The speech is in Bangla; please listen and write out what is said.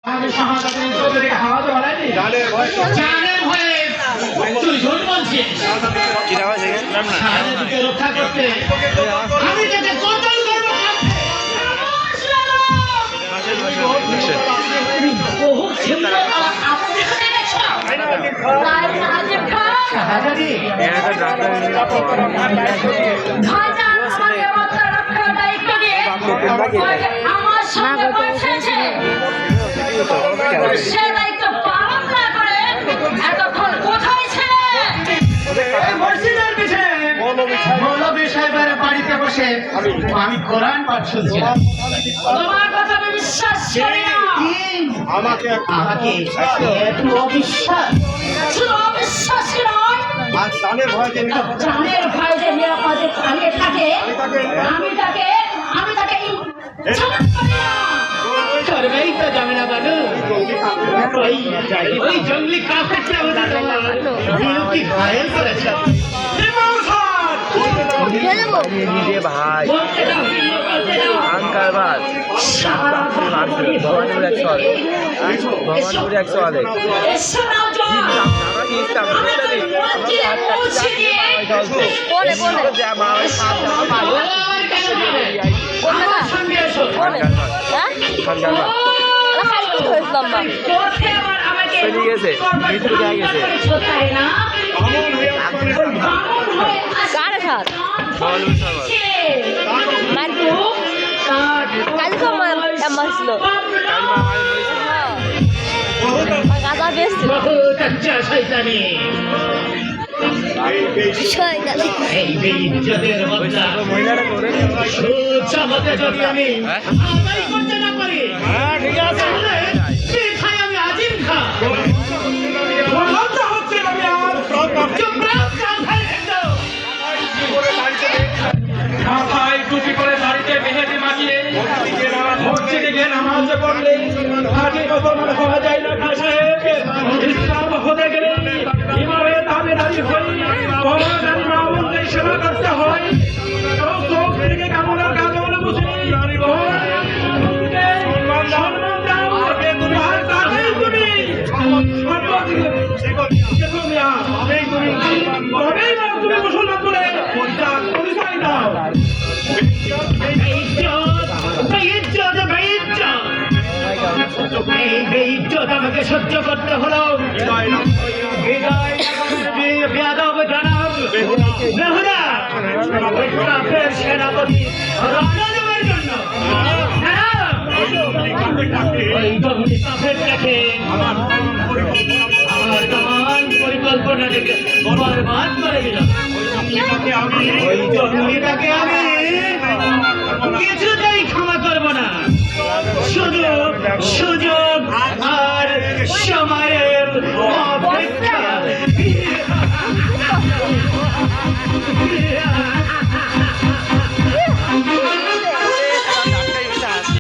আমি শাহাদাতের চৌধুরীকে হাওয়াতে বাড়াইনি জানের ভয়ে তুই ঝোল বলছিস কি নাম আছে শাহাদাতকে রক্ষা করতে আমি তোকে কতল করব বহু ছিল আপনি এখানে দেখছো আজিব খান শাহাদাতি ভাইজান আমাকে মাত্র রক্ষা দায়িত্ব দিয়ে আমার সঙ্গে পৌঁছেছে সে দায়িত্ব পালন না করে এতক্ষণ কোথায় ছিলেন? মসজিদের পিছনে মৌলভী সাহেবের বাড়িতে বসে আমি কোরআন পাঠ শুনছিলাম। তোমার কথা আমি বিশ্বাস করি না। আমাকে এত অবিশ্বাস শুধু অবিশ্বাসী নয়, জানের ভয় জানের ভয় যে নিরাপদে পালিয়ে থাকে আমি তাকে ইচ্ছামত করি না। করবেই তো যাবে না বানু ওই জঙ্গলি কাফেরটা আমাদের কি ঘায়েল করেছে নিজে ভাই কারবার ভবানীপুর 100 আলে এসো না জয়। আমি তোকে মন্দিরে পৌঁছে দিয়ে আমার সঙ্গে এসো পথে আবার আমাকে চলে গেছে, মৃত্যু হয়ে গেছে। তাই না? বামন হয়ে কার সাথ ভবানীপুর সরকার মারবো কালকে মারছিল গাঁজা বেচছিল বহুত আচ্ছা শয়তানি এই বেইজ্জতের বদলা মহিলাটা করে চামতে যদি আমি আদায় করতে না পারি ঠিক আছে সে খাই আমি আজিম খা বলতে হচ্ছে আমি আর চুপ রাখ কান খাই হেঁটো মাথায় টুপি করে বাড়িতে মেহেদি মাখিয়ে মসজিদে গিয়ে নামাজ পড়লে হাতে কত মনে হওয়া যায় না খাসে ইসলাম হতে গেলে ইমামে দাবিদারি হই বড় মামুনকে সেবা করতে হয় চোখ থেকে কামনার কাজল বুঝি সম্মান দাও তোমার কাছেই তুমি তুমি মুসলমান করে পরিচয় দাও এই বেইজ্জত আমাকে সহ্য করতে হলো বেয়াদব জনাব বেহুদা কাফের সেনাপতি রণাঙ্গনের জন্য ওই জঙ্গলি কাফেরটাকে আমার তমান পরিকল্পনাটাকে বরবাদ করে দিলাম ওই জঙ্গলিটাকে আমি কিছুতেই ক্ষমা করবো না শুধু